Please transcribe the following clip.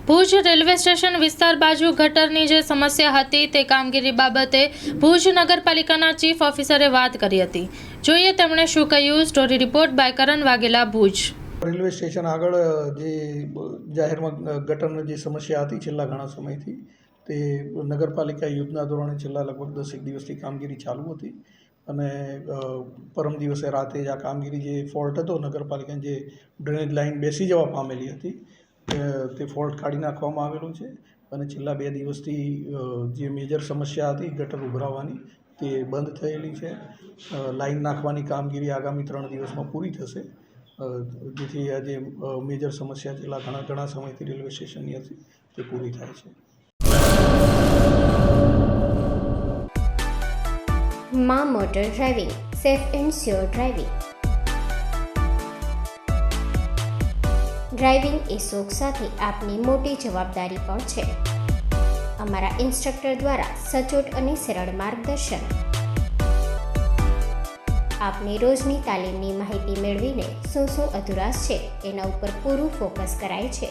Bhuj railway station વિસ્તાર બાજુ ગટરની જે સમસ્યા હતી તે કામગીરી બાબતે ભુજ નગરપાલિકાના ચીફ ઓફિસરે વાત કરી હતી. જોઈએ તેમણે શું કહ્યું. Story report by Karan Vaghela, Bhuj. Railway station આગળ જે જાહેરમાં ગટરની જે સમસ્યા હતી છેલ્લા ઘણા સમયથી, તે નગરપાલિકા યુદ્ધના ધોરણે છેલ્લા લગભગ 10 દિવસથી કામગીરી ચાલુ હતી અને પરમ દિવસે રાતે જ આ કામગીરી જે ફોલ્ટ હતો નગરપાલિકાની, જે ડ્રેનેજ લાઇન બેસી જવા પામેલી હતી, તે ફોલ્ટ કાઢી નાખવામાં આવેલો છે અને છેલ્લા 2 દિવસથી જે મેજર સમસ્યા હતી ગટર ઉભરાવાની, તે બંધ થયેલી છે. લાઇન નાખવાની કામગીરી આગામી 3 દિવસમાં પૂરી થશે, જેથી આ જે મેજર સમસ્યા છેલ્લા ઘણા સમયથી રેલવે સ્ટેશનની હતી તે પૂરી થાય છે. માં motor driving, safe and sure driving. Driving એ શોખ સાથે આપની મોટી જવાબદારી પણ છે. અમારા ઇન્સ્ટ્રક્ટર દ્વારા સચોટ અને સરળ માર્ગદર્શન. આપની રોજની તાલીમની માહિતી મેળવીને શું અધુરાશ છે એના ઉપર પૂરું ફોકસ કરાય છે.